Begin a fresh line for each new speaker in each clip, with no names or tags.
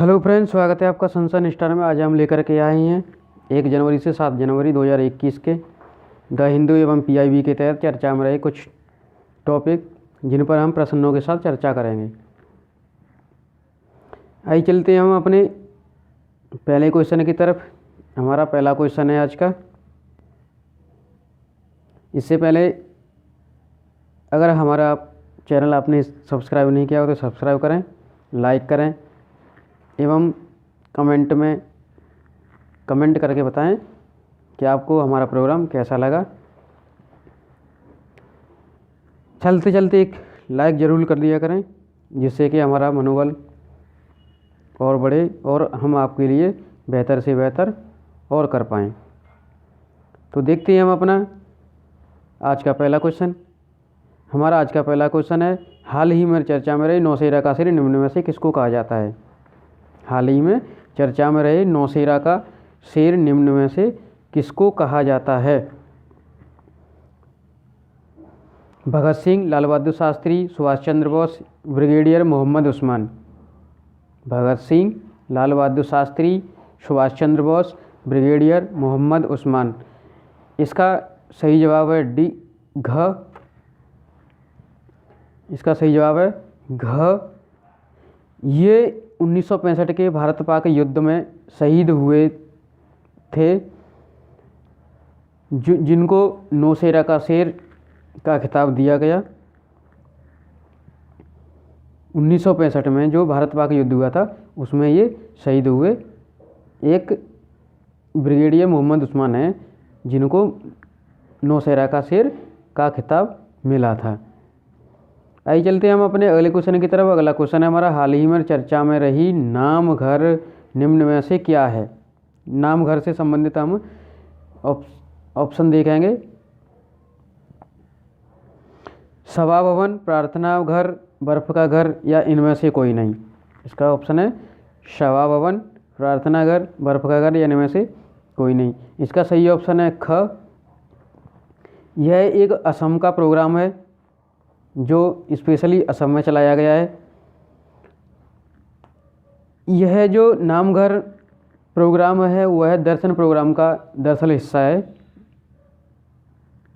Hello friends, स्वागत है आपका सनसन स्टार में। आज हम लेकर के आए हैं 1 जनवरी से 7 जनवरी 2021 के द हिंदू एवं पीआईबी के तहत चर्चा में रहे कुछ टॉपिक, जिन पर हम प्रश्नों के साथ चर्चा करेंगे। आइए चलते हैं हम अपने पहले क्वेश्चन की तरफ। हमारा पहला क्वेश्चन है आज का। इससे पहले अगर हमारा चैनल आपने सब्सक्राइब नहीं किया हो तो सब्सक्राइब करें, लाइक करें एवं कमेंट में कमेंट करके बताएं कि आपको हमारा प्रोग्राम कैसा लगा। चलते चलते एक लाइक ज़रूर कर दिया करें, जिससे कि हमारा मनोबल और बढ़े और हम आपके लिए बेहतर से बेहतर और कर पाएँ। तो देखते हैं हम अपना आज का पहला क्वेश्चन। हमारा आज का पहला क्वेश्चन है, हाल ही में चर्चा में रहे नौशेरा का शेर निम्न में से किसको कहा जाता है? हाल ही में चर्चा में रहे नौशेरा का शेर निम्न में से किसको कहा जाता है? भगत सिंह, लाल बहादुर शास्त्री, सुभाष चंद्र बोस, ब्रिगेडियर मोहम्मद उस्मान। भगत सिंह, लाल बहादुर शास्त्री, सुभाष चंद्र बोस, ब्रिगेडियर मोहम्मद उस्मान। इसका सही जवाब है डी, घ। इसका सही जवाब है घ। ये 1965 के भारत पाक युद्ध में शहीद हुए थे, जिनको नौशेरा का शेर का खिताब दिया गया। 1965 में जो भारत पाक युद्ध हुआ था उसमें ये शहीद हुए एक ब्रिगेडियर मोहम्मद उस्मान हैं, जिनको नौशेरा का शेर का खिताब मिला था। आइए चलते हैं हम अपने अगले क्वेश्चन की तरफ। अगला क्वेश्चन है हमारा, हाल ही में चर्चा में रही नाम घर निम्न में से क्या है? नाम घर से संबंधित हम ऑप्शन देखेंगे। सभा भवन, प्रार्थना घर, बर्फ का घर या इनमें से कोई नहीं। इसका ऑप्शन है सभा भवन, प्रार्थना घर, बर्फ का घर या इनमें से कोई नहीं। इसका सही ऑप्शन है ख। यह एक असम का प्रोग्राम है जो स्पेशली असम में चलाया गया है। यह जो नामघर प्रोग्राम है वह दर्शन प्रोग्राम का दरअसल हिस्सा है।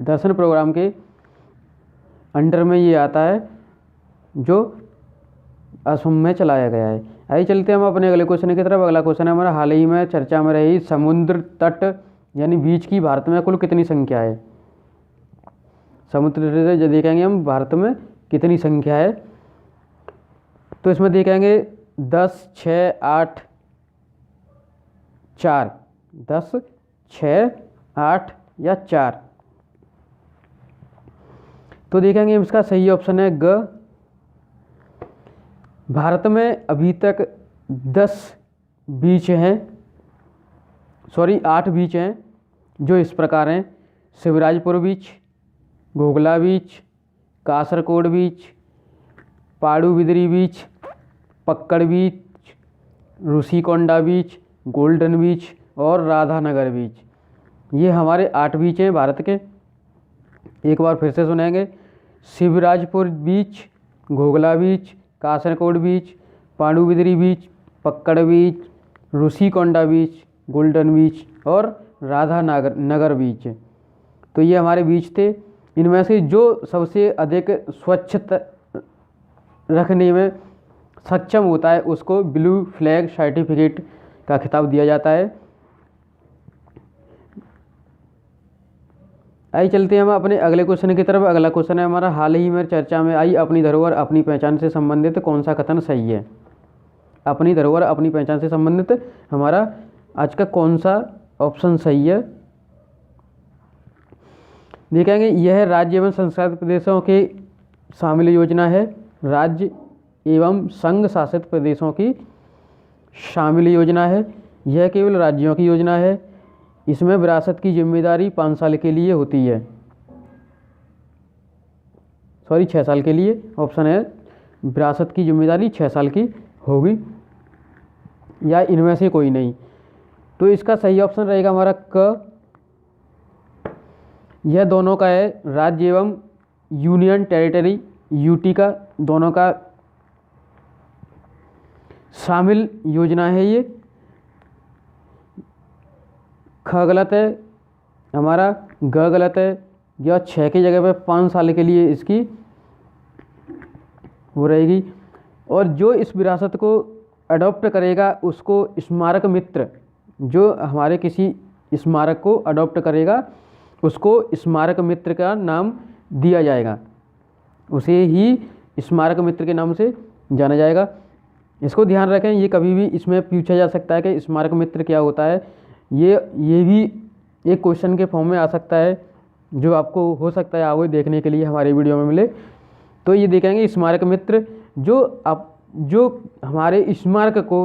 दर्शन प्रोग्राम के अंडर में ये आता है जो असम में चलाया गया है। आइए चलते हैं हम अपने अगले क्वेश्चन की तरफ। अगला क्वेश्चन है हमारा, हाल ही में चर्चा में रही समुद्र तट यानी बीच की भारत में कुल कितनी संख्या है? समुद्र तट जो देखेंगे हम भारत में कितनी संख्या है, तो इसमें देखेंगे 10, 6, 8, 4। 10, 6, 8 या 4। तो देखेंगे इसका सही ऑप्शन है ग। भारत में अभी तक 10 बीच हैं, 8 बीच हैं, जो इस प्रकार हैं: शिवराजपुर बीच, घोघला बीच, कासरकोड बीच, पाड़ुबिदरी बीच, पक्कड़ बीच, ऋषिकोंडा बीच, गोल्डन बीच और राधानगर बीच। ये हमारे 8 बीच हैं भारत के। एक बार फिर से सुनेंगे: शिवराजपुर बीच, घोघला बीच, कासरकोड बीच, पाड़ुबिदरी बीच, पक्कड़ बीच, ऋषिकोंडा बीच, गोल्डन बीच और राधानगर बीच। तो ये हमारे बीच थे। इनमें से जो सबसे अधिक स्वच्छता रखने में सक्षम होता है उसको ब्लू फ्लैग सर्टिफिकेट का खिताब दिया जाता है। आइए चलते हैं हम अपने अगले क्वेश्चन की तरफ। अगला क्वेश्चन है हमारा, हाल ही में चर्चा में आई अपनी धरोहर अपनी पहचान से संबंधित कौन सा कथन सही है? अपनी धरोहर अपनी पहचान से संबंधित हमारा आज का कौन सा ऑप्शन सही है? देखेंगे यह राज्य एवं संघ प्रदेशों के शामिल योजना है। राज्य एवं संघ शासित प्रदेशों की शामिल योजना है। यह केवल राज्यों की योजना है। इसमें विरासत की जिम्मेदारी 5 साल के लिए होती है, 6 साल के लिए। ऑप्शन है विरासत की जिम्मेदारी 6 साल की होगी या इनमें से कोई नहीं। तो इसका सही ऑप्शन रहेगा हमारा क। यह दोनों का है, राज्य एवं यूनियन टेरिटरी यूटी का दोनों का शामिल योजना है ये। ख गलत है हमारा, ग गलत है, या 6 की जगह पे 5 साल के लिए इसकी वो रहेगी। और जो इस विरासत को अडॉप्ट करेगा उसको स्मारक मित्र, जो हमारे किसी स्मारक को अडॉप्ट करेगा उसको स्मारक मित्र का नाम दिया जाएगा, उसे ही स्मारक मित्र के नाम से जाना जाएगा। इसको ध्यान रखें, ये कभी भी इसमें पूछा जा सकता है कि स्मारक मित्र क्या होता है। ये भी एक क्वेश्चन के फॉर्म में आ सकता है, जो आपको हो सकता है आगे देखने के लिए हमारे वीडियो में मिले। तो ये देखेंगे स्मारक मित्र जो हमारे स्मारक को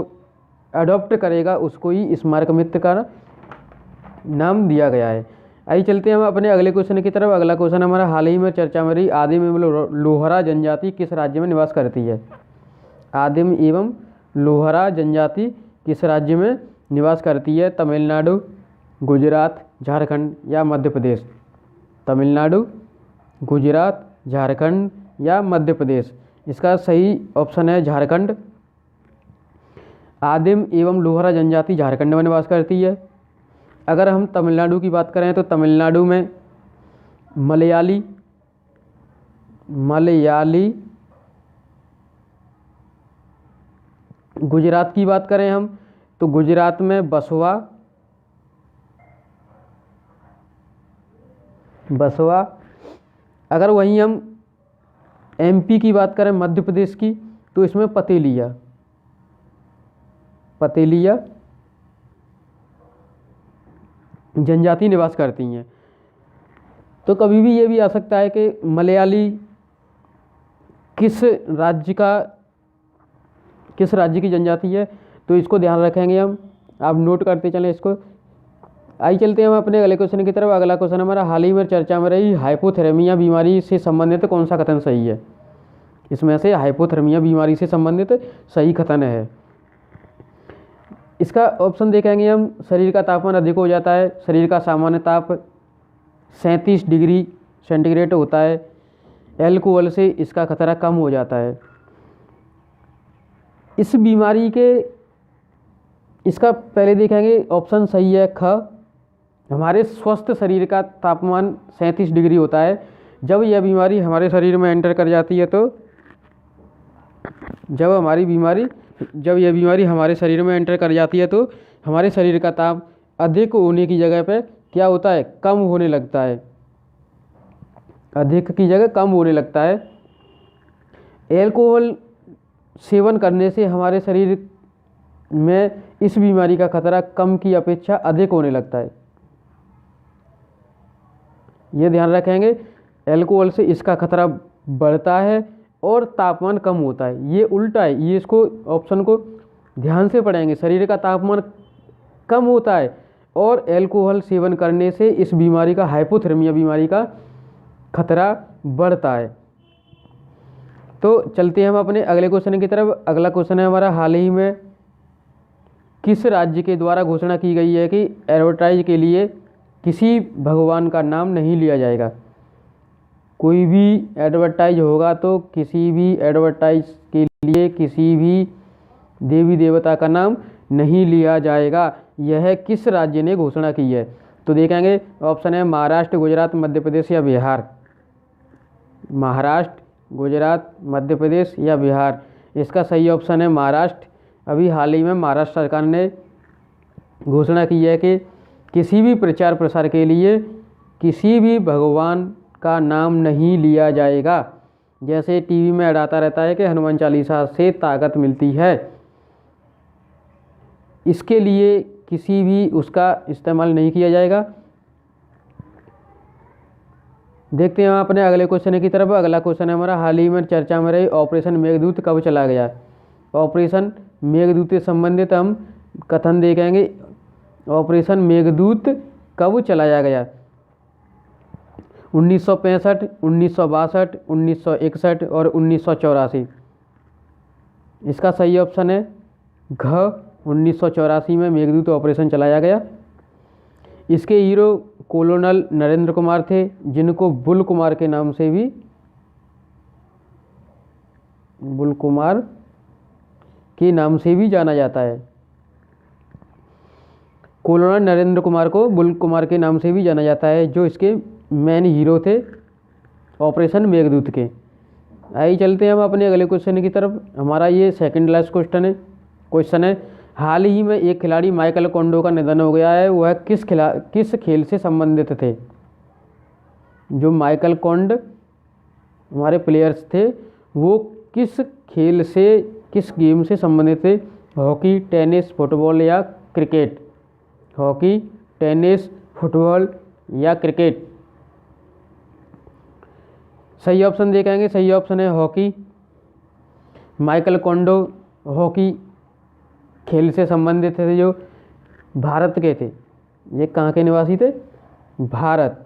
अडॉप्ट करेगा उसको ही स्मारक मित्र का नाम दिया गया है। आइए चलते हैं हम अपने अगले क्वेश्चन की तरफ। अगला क्वेश्चन हमारा, हाल ही में चर्चा में रही आदिम एवं लोहारा जनजाति किस राज्य में निवास करती है? आदिम एवं लोहारा जनजाति किस राज्य में निवास करती है? तमिलनाडु, गुजरात, झारखंड या मध्य प्रदेश? तमिलनाडु, गुजरात, झारखंड या मध्य प्रदेश? इसका सही ऑप्शन है झारखंड। आदिम एवं लोहारा जनजाति झारखंड में निवास करती है। अगर हम तमिलनाडु की बात करें तो तमिलनाडु में मलयाली, गुजरात की बात करें हम तो गुजरात में बसवा, अगर वहीं हम एमपी की बात करें मध्य प्रदेश की तो इसमें पतेलिया जनजाति निवास करती हैं। तो कभी भी ये भी आ सकता है कि मलयाली किस राज्य की जनजाति है, तो इसको ध्यान रखेंगे हम, आप नोट करते चलें इसको। आइए चलते हैं हम अपने अगले क्वेश्चन की तरफ। अगला क्वेश्चन हमारा, हाल ही में चर्चा में रही हाइपोथेरेमिया बीमारी से संबंधित कौन सा कथन सही है? इसमें से हाइपोथेरेमिया बीमारी से संबंधित सही कथन है। इसका ऑप्शन देखेंगे हम, शरीर का तापमान अधिक हो जाता है, शरीर का सामान्य ताप 37 डिग्री सेंटीग्रेड होता है, एल्कोहल से इसका खतरा कम हो जाता है। इस बीमारी के इसका पहले देखेंगे ऑप्शन सही है ख। हमारे स्वस्थ शरीर का तापमान 37 डिग्री होता है। जब यह बीमारी हमारे शरीर में एंटर कर जाती है तो जब यह बीमारी हमारे शरीर में एंटर कर जाती है तो हमारे शरीर का ताप अधिक होने की जगह पे क्या होता है? कम होने लगता है, अधिक की जगह कम होने लगता है। एल्कोहल सेवन करने से हमारे शरीर में इस बीमारी का खतरा कम की अपेक्षा अधिक होने लगता है। ये ध्यान रखेंगे, एल्कोहल से इसका खतरा बढ़ता है और तापमान कम होता है। ये उल्टा है, ये इसको ऑप्शन को ध्यान से पढ़ेंगे। शरीर का तापमान कम होता है और एल्कोहल सेवन करने से इस बीमारी का, हाइपोथर्मिया बीमारी का खतरा बढ़ता है। तो चलते हैं हम अपने अगले क्वेश्चन की तरफ। अगला क्वेश्चन है हमारा, हाल ही में किस राज्य के द्वारा घोषणा की गई है कि एडवर्टाइज के लिए किसी भगवान का नाम नहीं लिया जाएगा? कोई भी एडवर्टाइज होगा तो किसी भी एडवर्टाइज के लिए किसी भी देवी देवता का नाम नहीं लिया जाएगा। यह किस राज्य ने घोषणा की है? तो देखेंगे ऑप्शन है महाराष्ट्र, गुजरात, मध्य प्रदेश या बिहार। महाराष्ट्र, गुजरात, मध्य प्रदेश या बिहार? इसका सही ऑप्शन है महाराष्ट्र। अभी हाल ही में महाराष्ट्र सरकार ने घोषणा की है कि किसी भी प्रचार प्रसार के लिए किसी भी भगवान का नाम नहीं लिया जाएगा। जैसे टीवी में ऐड आता रहता है कि हनुमान चालीसा से ताकत मिलती है, इसके लिए किसी भी उसका इस्तेमाल नहीं किया जाएगा। देखते हैं हम अपने अगले क्वेश्चन की तरफ। अगला क्वेश्चन है हमारा, हाल ही में चर्चा में रही ऑपरेशन मेघदूत कब चला गया? ऑपरेशन मेघदूत से संबंधित हम कथन देखेंगे। ऑपरेशन मेघदूत कब चलाया गया? 1965, 1962, 1961 और 1984? इसका सही ऑप्शन है घ। 1984 में मेघदूत ऑपरेशन चलाया गया। इसके हीरो कोलोनल नरेंद्र कुमार थे, जिनको बुल कुमार के नाम से भी के नाम से भी जाना जाता है। कोलोनल नरेंद्र कुमार को बुल्क कुमार के नाम से भी जाना जाता है, जो इसके मेन हीरो थे ऑपरेशन मेघदूत के। आइए चलते हैं हम अपने अगले क्वेश्चन की तरफ। हमारा ये सेकंड लास्ट क्वेश्चन है, हाल ही में एक खिलाड़ी माइकल कोंडो का निधन हो गया है, वह किस खेल से संबंधित थे। जो माइकल कोंड हमारे प्लेयर्स थे वो किस खेल से, किस गेम से संबंधित थे। हॉकी, टेनिस, फुटबॉल या क्रिकेट। हॉकी, टेनिस, फुटबॉल या क्रिकेट। सही ऑप्शन देखेंगे, सही ऑप्शन है हॉकी। माइकल कोंडो हॉकी खेल से संबंधित थे, जो भारत के थे। ये कहाँ के निवासी थे? भारत,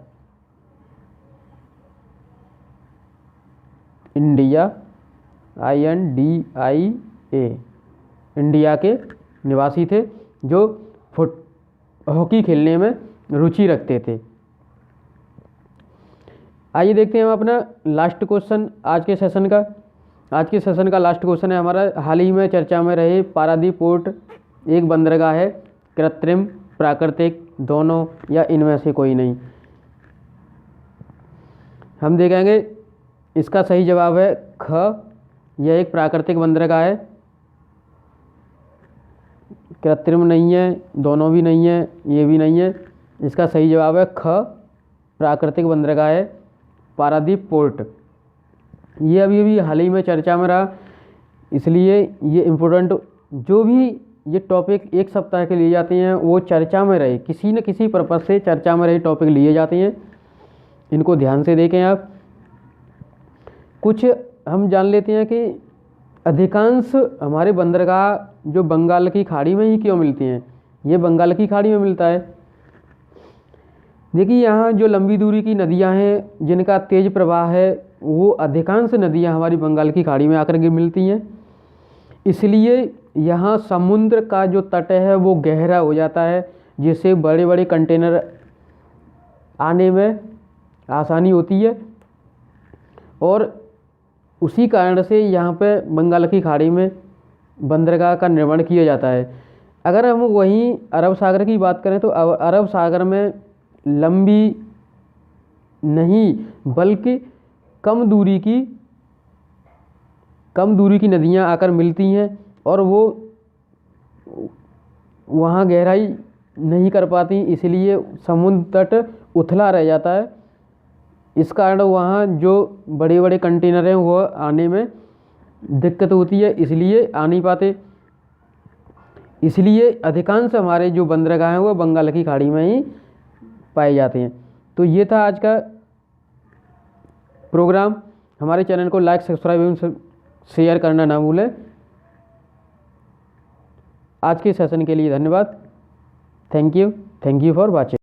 इंडिया, INDIA, इंडिया के निवासी थे, जो हॉकी खेलने में रुचि रखते थे। आइए देखते हैं हम अपना लास्ट क्वेश्चन आज के सेशन का। आज के सेशन का लास्ट क्वेश्चन है हमारा, हाल ही में चर्चा में रहे पारादीप पोर्ट एक बंदरगाह है, कृत्रिम, प्राकृतिक, दोनों या इनमें से कोई नहीं। हम देखेंगे इसका सही जवाब है ख, यह एक प्राकृतिक बंदरगाह है। कृत्रिम नहीं है, दोनों भी नहीं है, ये भी नहीं है। इसका सही जवाब है ख, प्राकृतिक बंदरगाह है पारादीप पोर्ट। ये अभी हाल ही में चर्चा में रहा, इसलिए ये इम्पोर्टेंट जो भी ये टॉपिक एक सप्ताह के लिए जाते हैं वो चर्चा में रहे, किसी न किसी पर्पज़ से चर्चा में रहे टॉपिक लिए जाते हैं। इनको ध्यान से देखें आप। कुछ हम जान लेते हैं कि अधिकांश हमारे बंदरगाह जो बंगाल की खाड़ी में ही क्यों मिलती हैं। ये बंगाल की खाड़ी में मिलता है। देखिए यहाँ जो लंबी दूरी की नदियाँ हैं जिनका तेज़ प्रवाह है, वो अधिकांश नदियाँ हमारी बंगाल की खाड़ी में आकर के मिलती हैं। इसलिए यहाँ समुद्र का जो तट है वो गहरा हो जाता है, जिससे बड़े बड़े कंटेनर आने में आसानी होती है। और उसी कारण से यहाँ पे बंगाल की खाड़ी में बंदरगाह का निर्माण किया जाता है। अगर हम वहीं अरब सागर की बात करें तो अरब सागर में लंबी नहीं बल्कि कम दूरी की नदियाँ आकर मिलती हैं और वो वहाँ गहराई नहीं कर पाती, इसलिए समुद्र तट उथला रह जाता है। इस कारण वहाँ जो बड़े बड़े कंटेनर हैं वो आने में दिक्कत होती है, इसलिए आ नहीं पाते। इसलिए अधिकांश हमारे जो बंदरगाह हैं वो बंगाल की खाड़ी में ही पाए जाते हैं। तो ये था आज का प्रोग्राम। हमारे चैनल को लाइक, सब्सक्राइब एवं शेयर करना ना भूलें। आज के सेशन के लिए धन्यवाद। Thank you for watching.